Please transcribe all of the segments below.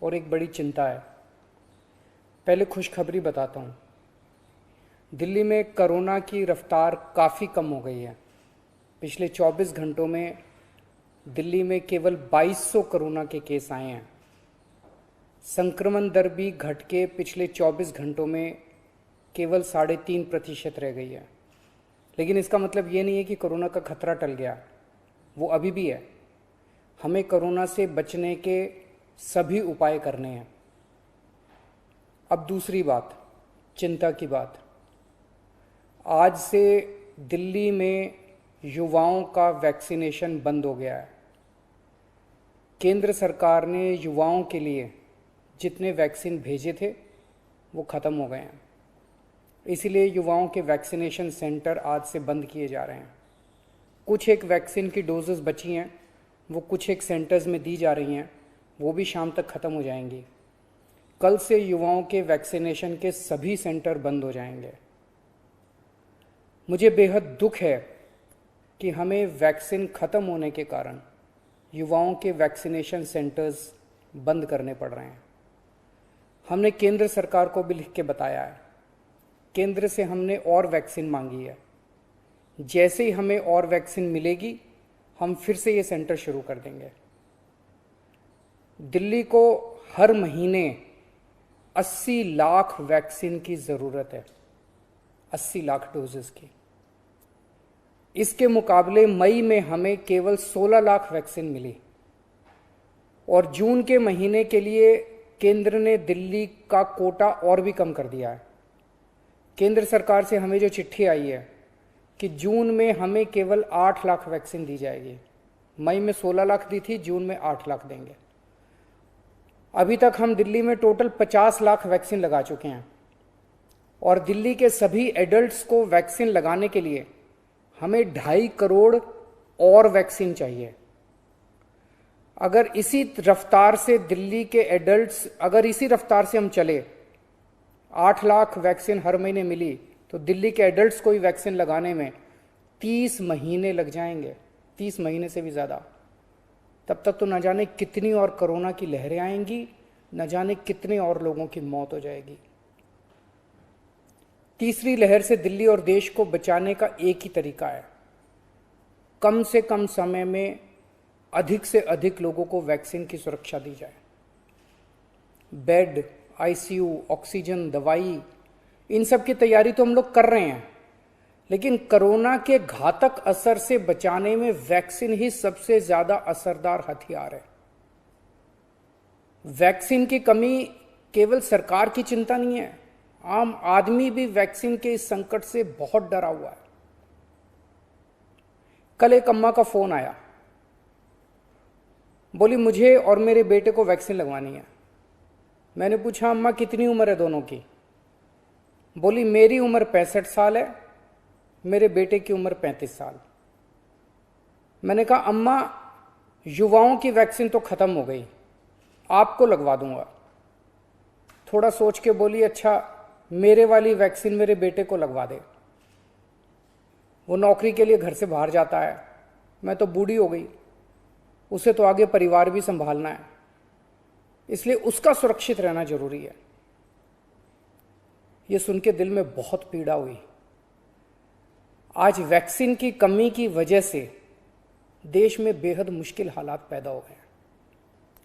और एक बड़ी चिंता है। पहले खुशखबरी बताता हूँ। दिल्ली में कोरोना की रफ्तार काफ़ी कम हो गई है। पिछले 24 घंटों में दिल्ली में केवल 2200 कोरोना के केस आए हैं। संक्रमण दर भी घट के पिछले 24 घंटों में केवल 3.5% रह गई है। लेकिन इसका मतलब ये नहीं है कि कोरोना का खतरा टल गया, वो अभी भी है। हमें कोरोना से बचने के सभी उपाय करने हैं। अब दूसरी बात, चिंता की बात। आज से दिल्ली में युवाओं का वैक्सीनेशन बंद हो गया है। केंद्र सरकार ने युवाओं के लिए जितने वैक्सीन भेजे थे वो ख़त्म हो गए हैं। इसीलिए युवाओं के वैक्सीनेशन सेंटर आज से बंद किए जा रहे हैं। कुछ एक वैक्सीन की डोजेस बची हैं, वो कुछ एक सेंटर्स में दी जा रही हैं, वो भी शाम तक ख़त्म हो जाएंगी। कल से युवाओं के वैक्सीनेशन के सभी सेंटर बंद हो जाएंगे। मुझे बेहद दुख है कि हमें वैक्सीन ख़त्म होने के कारण युवाओं के वैक्सीनेशन सेंटर्स बंद करने पड़ रहे हैं। हमने केंद्र सरकार को भी लिख के बताया है। केंद्र से हमने और वैक्सीन मांगी है। जैसे ही हमें और वैक्सीन मिलेगी हम फिर से ये सेंटर शुरू कर देंगे। दिल्ली को हर महीने 80 लाख वैक्सीन की ज़रूरत है, 80 लाख डोजेस की। इसके मुकाबले मई में हमें केवल 16 लाख वैक्सीन मिली और जून के महीने के लिए केंद्र ने दिल्ली का कोटा और भी कम कर दिया है। केंद्र सरकार से हमें जो चिट्ठी आई है कि जून में हमें केवल 8 लाख वैक्सीन दी जाएगी। मई में 16 लाख दी थी, जून में 8 लाख देंगे। अभी तक हम दिल्ली में टोटल 50 लाख वैक्सीन लगा चुके हैं और दिल्ली के सभी एडल्ट्स को वैक्सीन लगाने के लिए हमें 2.5 करोड़ और वैक्सीन चाहिए। अगर इसी रफ्तार से दिल्ली के एडल्ट्स, अगर इसी रफ्तार से हम चले, 8 लाख वैक्सीन हर महीने मिली तो दिल्ली के एडल्ट्स को ही वैक्सीन लगाने में 30 महीने लग जाएंगे, 30 महीने से भी ज़्यादा। तब तक तो न जाने कितनी और कोरोना की लहरें आएंगी, न जाने कितने और लोगों की मौत हो जाएगी। तीसरी लहर से दिल्ली और देश को बचाने का एक ही तरीका है, कम से कम समय में अधिक से अधिक लोगों को वैक्सीन की सुरक्षा दी जाए। बेड, आईसीयू, ऑक्सीजन, दवाई, इन सब की तैयारी तो हम लोग कर रहे हैं, लेकिन कोरोना के घातक असर से बचाने में वैक्सीन ही सबसे ज्यादा असरदार हथियार है। वैक्सीन की कमी केवल सरकार की चिंता नहीं है, आम आदमी भी वैक्सीन के इस संकट से बहुत डरा हुआ है। कल एक अम्मा का फोन आया, बोली मुझे और मेरे बेटे को वैक्सीन लगवानी है। मैंने पूछा अम्मा कितनी उम्र है दोनों की? बोली मेरी उम्र 65 साल है, मेरे बेटे की उम्र 35 साल। मैंने कहा अम्मा युवाओं की वैक्सीन तो खत्म हो गई, आपको लगवा दूंगा। थोड़ा सोच के बोली अच्छा मेरे वाली वैक्सीन मेरे बेटे को लगवा दे, वो नौकरी के लिए घर से बाहर जाता है, मैं तो बूढ़ी हो गई, उसे तो आगे परिवार भी संभालना है, इसलिए उसका सुरक्षित रहना जरूरी है। ये सुन के दिल में बहुत पीड़ा हुई। आज वैक्सीन की कमी की वजह से देश में बेहद मुश्किल हालात पैदा हो गए।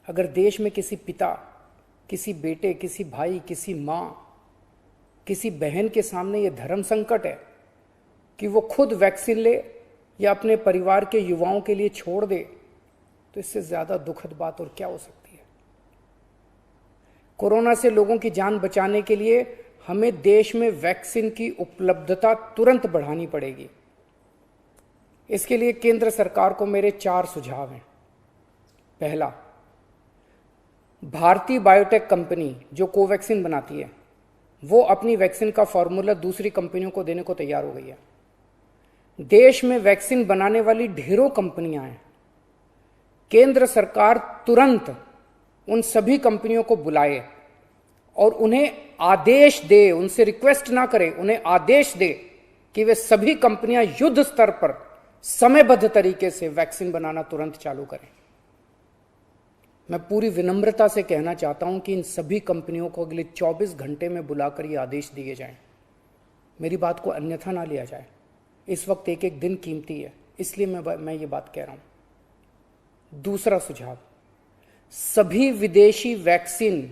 अगर देश में किसी पिता, किसी बेटे, किसी भाई, किसी माँ, किसी बहन के सामने ये धर्म संकट है कि वो खुद वैक्सीन ले या अपने परिवार के युवाओं के लिए छोड़ दे, तो इससे ज्यादा दुखद बात और क्या हो सकती है। कोरोना से लोगों की जान बचाने के लिए हमें देश में वैक्सीन की उपलब्धता तुरंत बढ़ानी पड़ेगी। इसके लिए केंद्र सरकार को मेरे 4 सुझाव हैं। पहला, भारतीय बायोटेक कंपनी जो कोवैक्सीन बनाती है, वो अपनी वैक्सीन का फॉर्मूला दूसरी कंपनियों को देने को तैयार हो गई है। देश में वैक्सीन बनाने वाली ढेरों कंपनियां हैं। केंद्र सरकार तुरंत उन सभी कंपनियों को बुलाए और उन्हें आदेश दे, उनसे रिक्वेस्ट ना करे, उन्हें आदेश दे कि वे सभी कंपनियां युद्ध स्तर पर समयबद्ध तरीके से वैक्सीन बनाना तुरंत चालू करें। मैं पूरी विनम्रता से कहना चाहता हूं कि इन सभी कंपनियों को अगले 24 घंटे में बुलाकर ये आदेश दिए जाएं। मेरी बात को अन्यथा ना लिया जाए। इस वक्त एक एक दिन कीमती है, इसलिए मैं ये बात कह रहा हूं। दूसरा सुझाव, सभी विदेशी वैक्सीन,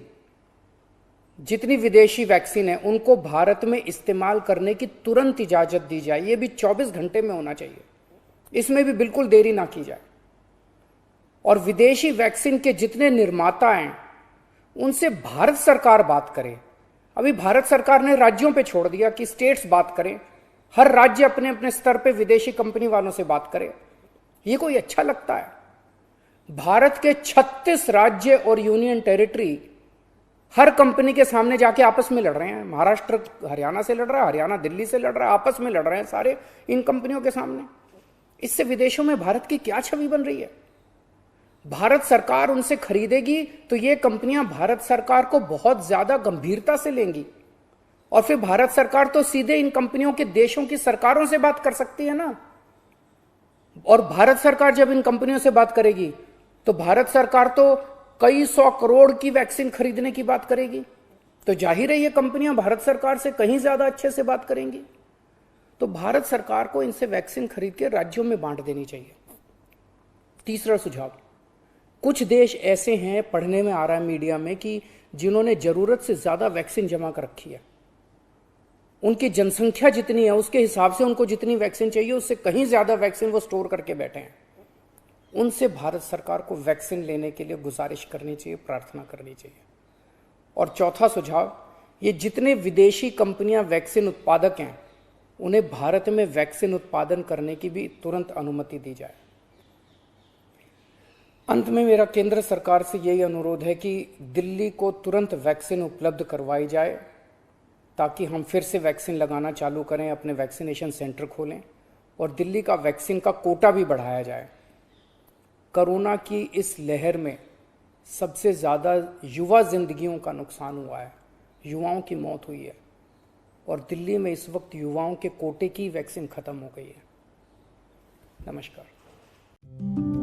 जितनी विदेशी वैक्सीन है उनको भारत में इस्तेमाल करने की तुरंत इजाजत दी जाए। ये भी 24 घंटे में होना चाहिए, इसमें भी बिल्कुल देरी ना की जाए। और विदेशी वैक्सीन के जितने निर्माता हैं उनसे भारत सरकार बात करे। अभी भारत सरकार ने राज्यों पे छोड़ दिया कि स्टेट्स बात करें, हर राज्य अपने अपने स्तर पे विदेशी कंपनी वालों से बात करे। ये कोई अच्छा लगता है? भारत के 36 राज्य और यूनियन टेरिटरी हर कंपनी के सामने जाके आपस में लड़ रहे हैं। महाराष्ट्र हरियाणा से लड़ रहा है, हरियाणा दिल्ली से लड़ रहा है, आपस में लड़ रहे हैं सारे इन कंपनियों के सामने। इससे विदेशों में भारत की क्या छवि बन रही है? भारत सरकार उनसे खरीदेगी तो ये कंपनियां भारत सरकार को बहुत ज्यादा गंभीरता से लेंगी, और फिर भारत सरकार तो सीधे इन कंपनियों के देशों की सरकारों से बात कर सकती है ना। और भारत सरकार जब इन कंपनियों से बात करेगी तो भारत सरकार तो कई 100 करोड़ की वैक्सीन खरीदने की बात करेगी, तो जाहिर है ये कंपनियां भारत सरकार से कहीं ज्यादा अच्छे से बात करेंगी। तो भारत सरकार को इनसे वैक्सीन खरीद के राज्यों में बांट देनी चाहिए। तीसरा सुझाव, कुछ देश ऐसे हैं, पढ़ने में आ रहा है मीडिया में, कि जिन्होंने जरूरत से ज्यादा वैक्सीन जमा कर रखी है। उनकी जनसंख्या जितनी है उसके हिसाब से उनको जितनी वैक्सीन चाहिए उससे कहीं ज्यादा वैक्सीन वो स्टोर करके बैठे हैं। उनसे भारत सरकार को वैक्सीन लेने के लिए गुजारिश करनी चाहिए, प्रार्थना करनी चाहिए। और चौथा सुझाव, ये जितने विदेशी कंपनियां वैक्सीन उत्पादक हैं उन्हें भारत में वैक्सीन उत्पादन करने की भी तुरंत अनुमति दी जाए। अंत में मेरा केंद्र सरकार से यही अनुरोध है कि दिल्ली को तुरंत वैक्सीन उपलब्ध करवाई जाए ताकि हम फिर से वैक्सीन लगाना चालू करें, अपने वैक्सीनेशन सेंटर खोलें और दिल्ली का वैक्सीन का कोटा भी बढ़ाया जाए। कोरोना की इस लहर में सबसे ज़्यादा युवा जिंदगियों का नुकसान हुआ है, युवाओं की मौत हुई है, और दिल्ली में इस वक्त युवाओं के कोटे की वैक्सीन खत्म हो गई है। नमस्कार।